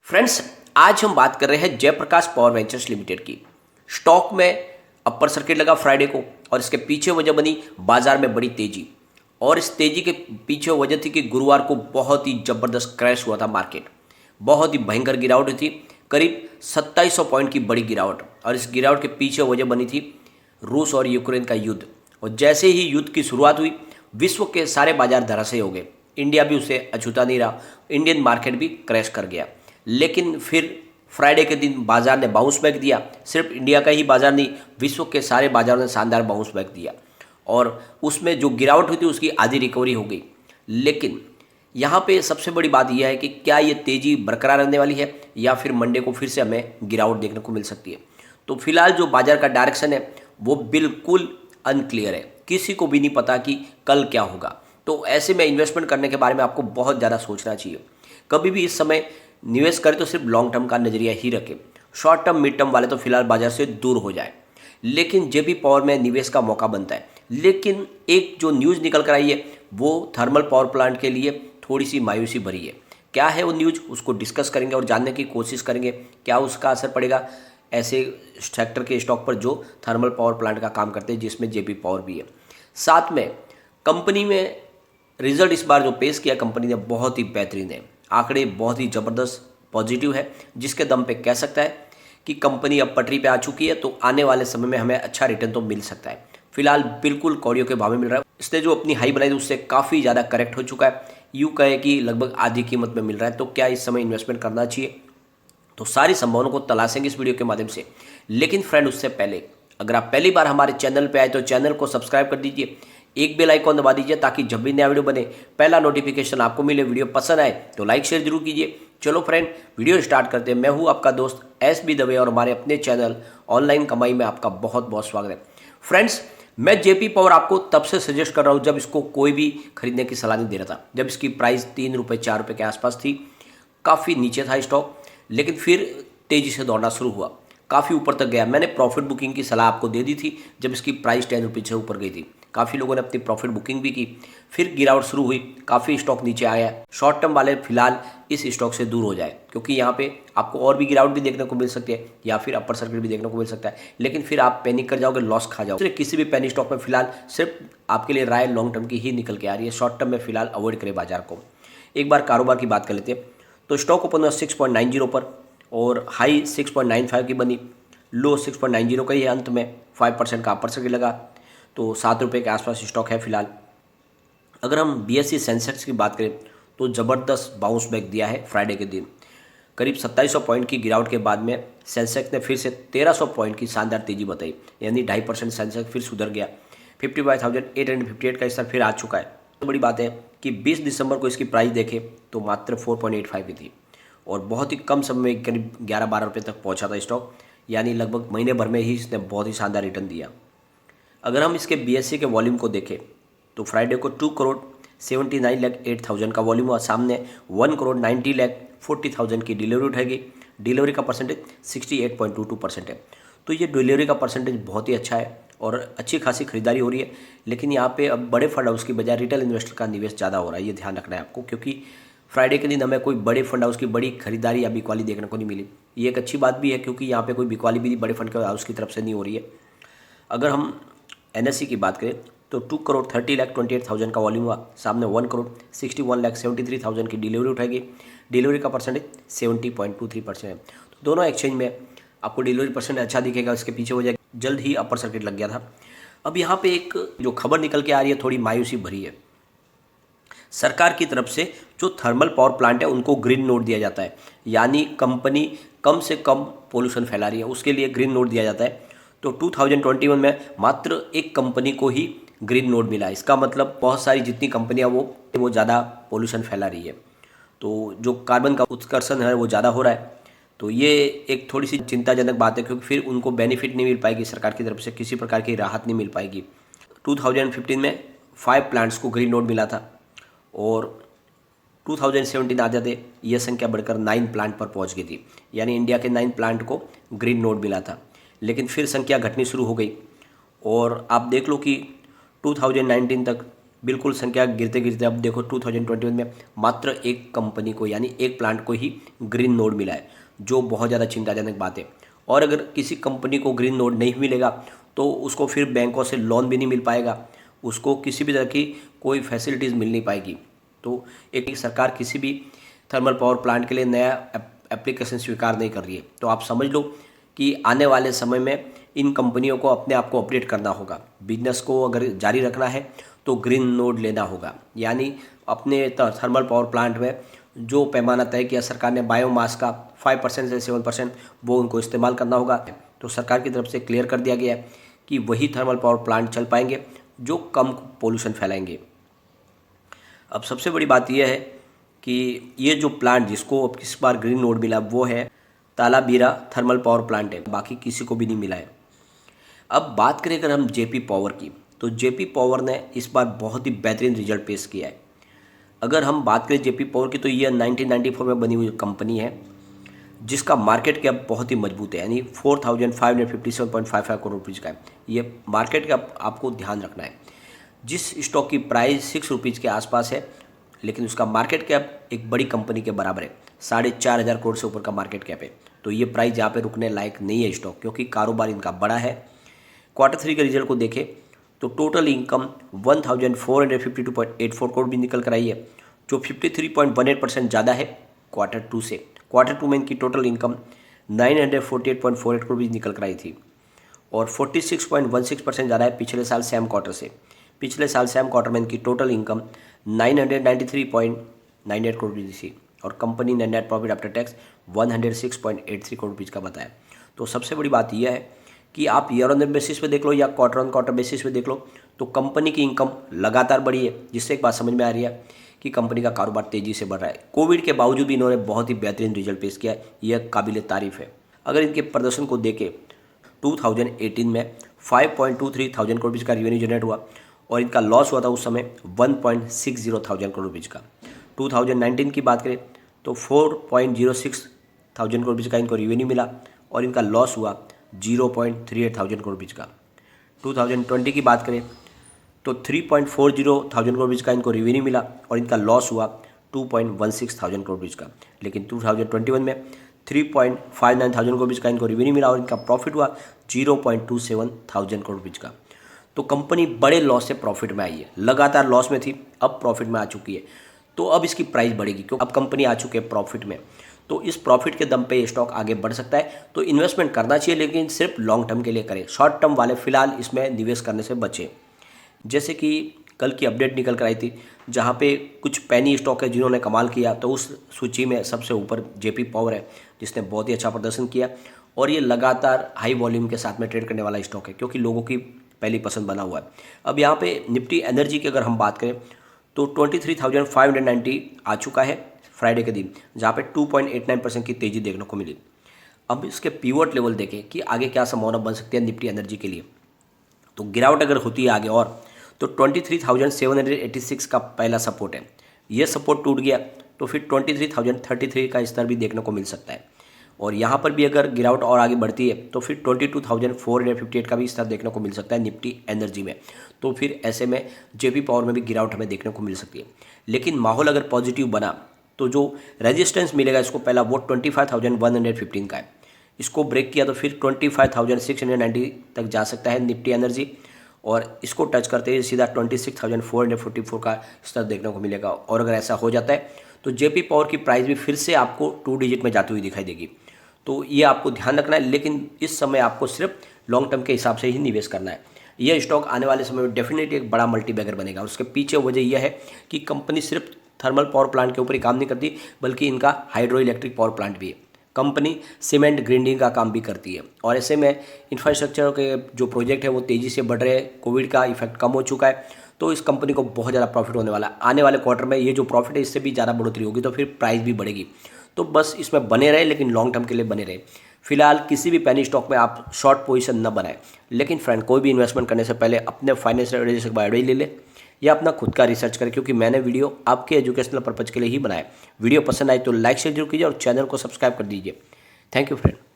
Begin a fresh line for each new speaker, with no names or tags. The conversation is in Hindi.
फ्रेंड्स, आज हम बात कर रहे हैं जयप्रकाश पावर वेंचर्स लिमिटेड की। स्टॉक में अपर सर्किट लगा फ्राइडे को और इसके पीछे वजह बनी बाजार में बड़ी तेजी। और इस तेजी के पीछे वजह थी कि गुरुवार को बहुत ही जबरदस्त क्रैश हुआ था मार्केट। बहुत ही भयंकर गिरावट हुई थी, करीब 2700 पॉइंट की बड़ी गिरावट। और इस गिरावट के पीछे वजह बनी थी रूस और यूक्रेन का युद्ध। और जैसे ही युद्ध की शुरुआत हुई, विश्व के सारे बाजार धराशायी हो गए। इंडिया भी उसे अछूता नहीं रहा, इंडियन मार्केट भी क्रैश कर गया। लेकिन फिर फ्राइडे के दिन बाजार ने बाउंस बैक दिया। सिर्फ इंडिया का ही बाजार नहीं, विश्व के सारे बाजारों ने शानदार बाउंस बैक दिया और उसमें जो गिरावट हुई थी उसकी आधी रिकवरी हो गई। लेकिन यहाँ पे सबसे बड़ी बात यह है कि क्या ये तेज़ी बरकरार रहने वाली है या फिर मंडे को फिर से हमें गिरावट देखने को मिल सकती है। तो फिलहाल जो बाजार का डायरेक्शन है वो बिल्कुल अनक्लियर है, किसी को भी नहीं पता कि कल क्या होगा। तो ऐसे में इन्वेस्टमेंट करने के बारे में आपको बहुत ज़्यादा सोचना चाहिए। कभी भी इस समय निवेश करें तो सिर्फ लॉन्ग टर्म का नजरिया ही रखें। शॉर्ट टर्म मिड टर्म वाले तो फिलहाल बाजार से दूर हो जाए। लेकिन जेपी पावर में निवेश का मौका बनता है। लेकिन एक जो न्यूज़ निकल कर आई है वो थर्मल पावर प्लांट के लिए थोड़ी सी मायूसी भरी है। क्या है वो न्यूज़, उसको डिस्कस करेंगे और जानने की कोशिश करेंगे क्या उसका असर पड़ेगा ऐसे सेक्टर के स्टॉक पर जो थर्मल पावर प्लांट का काम करते हैं, जिसमें जेपी पावर भी है। साथ में कंपनी में रिजल्ट इस बार जो पेश किया कंपनी ने बहुत ही बेहतरीन है। आंकड़े बहुत ही ज़बरदस्त पॉजिटिव है, जिसके दम पे कह सकता है कि कंपनी अब पटरी पे आ चुकी है। तो आने वाले समय में हमें अच्छा रिटर्न तो मिल सकता है। फिलहाल बिल्कुल कौड़ियों के भाव में मिल रहा है। इसने जो अपनी हाई बनाई थी उससे काफ़ी ज़्यादा करेक्ट हो चुका है, यूँ कहे कि लगभग आधी कीमत में मिल रहा है। तो क्या इस समय इन्वेस्टमेंट करना चाहिए, तो सारी संभावनाओं को तलाशेंगे इस वीडियो के माध्यम से। लेकिन फ्रेंड, उससे पहले अगर आप पहली बार हमारे चैनल पे आए तो चैनल को सब्सक्राइब कर दीजिए, एक बेल आइकॉन दबा दीजिए ताकि जब भी नया वीडियो बने पहला नोटिफिकेशन आपको मिले। वीडियो पसंद आए तो लाइक शेयर जरूर कीजिए। चलो फ्रेंड, वीडियो स्टार्ट करते हैं। मैं हूं आपका दोस्त SB दवे और हमारे अपने चैनल ऑनलाइन कमाई में आपका बहुत बहुत स्वागत है। फ्रेंड्स, मैं जेपी पावर आपको तब से सजेस्ट कर रहा हूं जब इसको कोई भी खरीदने की सलाह नहीं दे रहा था, जब इसकी प्राइस 3 रुपये 4 रुपये के आसपास थी। काफ़ी नीचे था स्टॉक, लेकिन फिर तेज़ी से दौड़ना शुरू हुआ, काफ़ी ऊपर तक गया। मैंने प्रॉफिट बुकिंग की सलाह आपको दे दी थी जब इसकी प्राइस 10 रुपये से ऊपर गई थी। काफ़ी लोगों ने अपनी प्रॉफिट बुकिंग भी की। फिर गिरावट शुरू हुई, काफ़ी स्टॉक नीचे आया। शॉर्ट टर्म वाले फिलहाल इस स्टॉक से दूर हो जाए, क्योंकि यहाँ पे आपको और भी गिरावट भी देखने को मिल सकती है या फिर अपर सर्किट भी देखने को मिल सकता है। लेकिन फिर आप पैनिक कर जाओगे, लॉस खा जाओगे। किसी भी पेनी स्टॉक में फिलहाल सिर्फ आपके लिए राय लॉन्ग टर्म की ही निकल के आ रही है। शॉर्ट टर्म में फिलहाल अवॉइड करें बाजार को। एक बार कारोबार की बात कर लेते हैं तो स्टॉक ओपन हुआ 6.90 पर और हाई 6.95 की बनी, लो 6.90 का ही है। अंत में 5% का अपर सर्किट लगा, तो 7 रुपये के आसपास स्टॉक है फिलहाल। अगर हम BSE सेंसेक्स की बात करें तो ज़बरदस्त बाउंस बैक दिया है फ्राइडे के दिन। करीब 2700 पॉइंट की गिरावट के बाद में सेंसेक्स ने फिर से 1300 पॉइंट की शानदार तेजी बताई, यानी 2.5% सेंसेक्स फिर सुधर गया। 55,858 का स्तर फिर आ चुका है। तो बड़ी बात है कि 20 दिसंबर को इसकी प्राइस देखें तो मात्र 4.85 की थी और बहुत ही कम समय में करीब 11-12 रुपये तक पहुंचा था स्टॉक, यानी लगभग महीने भर में ही इसने बहुत ही शानदार रिटर्न दिया। अगर हम इसके BSE के वॉल्यूम को देखें तो फ्राइडे को 2,79,08,000 का वॉल्यूम हुआ। सामने 1,90,40,000 की डिलीवरी उठाएगी। डिलीवरी का परसेंटेज 68.22% है। तो ये डिलीवरी का परसेंटेज बहुत ही अच्छा है और अच्छी खासी खरीदारी हो रही है। लेकिन यहाँ पे अब बड़े फंड हाउस की बजाय रिटेल इन्वेस्टर का निवेश ज़्यादा हो रहा है, ये ध्यान रखना है आपको, क्योंकि फ्राइडे के दिन हमें कोई बड़े फंड हाउस की बड़ी खरीदारी या बिकवाली देखने को नहीं मिली। ये एक अच्छी बात भी है, क्योंकि यहाँ पे कोई बिकवाली भी बड़े फंड हाउस की तरफ से नहीं हो रही है। अगर हम NSE की बात करें तो 2,30,28,000 का वॉल्यूम हुआ। सामने 1,61,73,000 की डिलीवरी उठाएगी। डिलीवरी का परसेंटेज 70.23% है। तो दोनों एक्सचेंज में आपको डिलीवरी परसेंट अच्छा दिखेगा। इसके पीछे वजह जल्द ही अपर सर्किट लग गया था। अब यहाँ पे एक जो खबर निकल के आ रही है थोड़ी मायूसी भरी है। सरकार की तरफ से जो थर्मल पावर प्लांट है उनको ग्रीन नोट दिया जाता है, यानी कंपनी कम से कम पोल्यूशन फैला रही है उसके लिए ग्रीन नोट दिया जाता है। तो 2021 में मात्र एक कंपनी को ही ग्रीन नोट मिला। इसका मतलब बहुत सारी जितनी कंपनियां वो ज़्यादा पोल्यूशन फैला रही है, तो जो कार्बन का उत्कर्षण है वो ज़्यादा हो रहा है। तो ये एक थोड़ी सी चिंताजनक बात है, क्योंकि फिर उनको बेनिफिट नहीं मिल पाएगी, सरकार की तरफ से किसी प्रकार की राहत नहीं मिल पाएगी। 2015 में 5 प्लांट्स को ग्रीन नोट मिला था और 2017 आ जाते यह संख्या बढ़कर 9 प्लांट पर पहुंच गई थी, यानी इंडिया के 9 प्लांट को ग्रीन नोट मिला था। लेकिन फिर संख्या घटनी शुरू हो गई और आप देख लो कि 2019 तक बिल्कुल संख्या गिरते गिरते अब देखो 2021 में मात्र एक कंपनी को यानी एक प्लांट को ही ग्रीन नोड मिला है, जो बहुत ज़्यादा चिंताजनक बात है। और अगर किसी कंपनी को ग्रीन नोड नहीं मिलेगा तो उसको फिर बैंकों से लोन भी नहीं मिल पाएगा, उसको किसी भी तरह की कोई फैसिलिटीज़ मिल नहीं पाएगी। तो एक सरकार किसी भी थर्मल पावर प्लांट के लिए नया एप्लीकेशन स्वीकार नहीं कर रही है। तो आप समझ लो कि आने वाले समय में इन कंपनियों को अपने आप को अपडेट करना होगा। बिजनेस को अगर जारी रखना है तो ग्रीन नोड लेना होगा, यानी अपने थर्मल पावर प्लांट में जो पैमाना तय किया सरकार ने बायोमास का 5% से 7%, वो उनको इस्तेमाल करना होगा। तो सरकार की तरफ से क्लियर कर दिया गया है कि वही थर्मल पावर प्लांट चल पाएंगे जो कम पोल्यूशन फैलाएंगे। अब सबसे बड़ी बात यह है कि ये जो प्लांट जिसको अब इस बार ग्रीन नोड मिला वो है तालाबीरा थर्मल पावर प्लांट है, बाकी किसी को भी नहीं मिला है। अब बात करें अगर हम जेपी पावर की, तो जेपी पावर ने इस बार बहुत ही बेहतरीन रिजल्ट पेश किया है। अगर हम बात करें जेपी पावर की, तो ये 1994 में बनी हुई कंपनी है जिसका मार्केट कैप बहुत ही मजबूत है, यानी 4557.55 करोड़ रुपीज़ का है। ये मार्केट कैप आपको ध्यान रखना है। जिस स्टॉक की प्राइस 6 रुपीज़ के आसपास है, लेकिन उसका मार्केट कैप एक बड़ी कंपनी के बराबर है, 4,500 करोड़ से ऊपर का मार्केट कैप है। तो ये प्राइस यहाँ पे रुकने लायक नहीं है स्टॉक, क्योंकि कारोबार इनका बड़ा है। Q3 के रिजल्ट को देखें तो टोटल इनकम 1452.84 करोड़ भी निकल कर आई है, जो 53.18% ज़्यादा है Q2 से। Q2 में इनकी टोटल इनकम 948.48 करोड़ भी निकल कर आई थी और 46.16% ज़्यादा है पिछले साल सेम क्वार्टर से। पिछले साल सेम क्वार्टर में इनकी टोटल इनकम 993.98 करोड़ रुपये थी और कंपनी ने net profit after tax 106.83 crore rupees का बताया। तो सबसे बड़ी बात यह है कि आप ईयर ऑन ईयर बेसिस पे देख लो या क्वार्टर ऑन क्वार्टर बेसिस पे देख लो, तो कंपनी की इनकम लगातार बढ़ी है, जिससे एक बात समझ में आ रही है कि कंपनी का कारोबार तेज़ी से बढ़ रहा है। कोविड के बावजूद भी इन्होंने बहुत ही बेहतरीन रिजल्ट पेश किया है, यह काबिल तारीफ़ है। अगर इनके प्रदर्शन को देखें 2018 में 5.23 थाउजेंड करोड़ रुपीज़ का रेवेन्यू जनरेट हुआ और इनका लॉस हुआ था उस समय 1.60 थाउजेंड करोड़ रुपीज़ का। 2019 की बात करें तो 4.06 थाउजेंड करोड़ रुपीज़ का इनको रेवेन्यू मिला और इनका लॉस हुआ 0.38 थाउजेंड करोड़ रुपीज़ का। 2020 की बात करें तो 3.40 थाउजेंड करोड़ रुपीज़ का इनको रेवेन्यू मिला और इनका लॉस हुआ 2.16 थाउजेंड करोड़ रुपीज़ का। लेकिन 2021 में 3.59 थाउजेंड करोड़ रुपीज़ का इनको रेवेन्यू मिला और इनका प्रॉफिट हुआ 0.27 थाउजेंड करोड़ रुपीज़ का। तो कंपनी बड़े लॉस से प्रॉफिट में आई है, लगातार लॉस में थी, अब प्रॉफिट में आ चुकी है। तो अब इसकी प्राइस बढ़ेगी क्योंकि अब कंपनी आ चुकी है प्रॉफिट में। तो इस प्रॉफिट के दम पे ये स्टॉक आगे बढ़ सकता है। तो इन्वेस्टमेंट करना चाहिए, लेकिन सिर्फ लॉन्ग टर्म के लिए करें, शॉर्ट टर्म वाले फिलहाल इसमें निवेश करने से बचें। जैसे कि कल की अपडेट निकल कर आई थी जहाँ पे कुछ पैनी स्टॉक है जिन्होंने कमाल किया, तो उस सूची में सबसे ऊपर जेपी पावर है जिसने बहुत ही अच्छा प्रदर्शन किया और ये लगातार हाई वॉल्यूम के साथ में ट्रेड करने वाला स्टॉक है क्योंकि लोगों की पहली पसंद बना हुआ है। अब यहाँ पे निफ्टी एनर्जी की अगर हम बात करें तो 23,590 आ चुका है फ्राइडे के दिन, जहाँ पे 2.89% की तेज़ी देखने को मिली। अब इसके पीवट लेवल देखें कि आगे क्या संभावना बन सकती है निफ्टी एनर्जी के लिए। तो गिरावट अगर होती है आगे और तो 23,786 का पहला सपोर्ट है, ये सपोर्ट टूट गया तो फिर 23,033 का स्तर भी देखने को मिल सकता है और यहाँ पर भी अगर गिरावट और आगे बढ़ती है तो फिर 22,458 का भी स्तर देखने को मिल सकता है निफ्टी एनर्जी में। तो फिर ऐसे में जेपी पावर में भी गिरावट हमें देखने को मिल सकती है। लेकिन माहौल अगर पॉजिटिव बना तो जो रेजिस्टेंस मिलेगा इसको पहला वो 25,115 का है, इसको ब्रेक किया तो फिर 25,690 तक जा सकता है निफ्टी एनर्जी और इसको टच करते ही सीधा 26,444 का स्तर देखने को मिलेगा। और अगर ऐसा हो जाता है तो जेपी पावर की प्राइस भी फिर से आपको 2 डिजिट में जाती हुई दिखाई देगी। तो ये आपको ध्यान रखना है, लेकिन इस समय आपको सिर्फ लॉन्ग टर्म के हिसाब से ही निवेश करना है। यह स्टॉक आने वाले समय में डेफिनेटली एक बड़ा मल्टीबैगर बनेगा और उसके पीछे वजह यह है कि कंपनी सिर्फ थर्मल पावर प्लांट के ऊपर ही काम नहीं करती, बल्कि इनका हाइड्रो इलेक्ट्रिक पावर प्लांट भी है। कंपनी सीमेंट ग्राइंडिंग का काम भी करती है और ऐसे में इंफ्रास्ट्रक्चर के जो प्रोजेक्ट है वो तेज़ी से बढ़ रहे हैं। कोविड का इफेक्ट कम हो चुका है तो इस कंपनी को बहुत ज़्यादा प्रॉफिट होने वाला है। आने वाले क्वार्टर में ये जो प्रॉफिट है इससे भी ज़्यादा बढ़ोतरी होगी तो फिर प्राइस भी बढ़ेगी। तो बस इसमें बने रहे, लेकिन लॉन्ग टर्म के लिए बने रहे। फिलहाल किसी भी पेनी स्टॉक में आप शॉर्ट पोजीशन न बनाएं, लेकिन फ्रेंड कोई भी इन्वेस्टमेंट करने से पहले अपने फाइनेंशियल एडवाइजर से एडवाइस ले ले या अपना खुद का रिसर्च करें, क्योंकि मैंने वीडियो आपके एजुकेशनल पर्पज़ के लिए ही बनाया। वीडियो पसंद आए तो लाइक शेयर जरूर कीजिए और चैनल को सब्सक्राइब कर दीजिए। Thank you friend.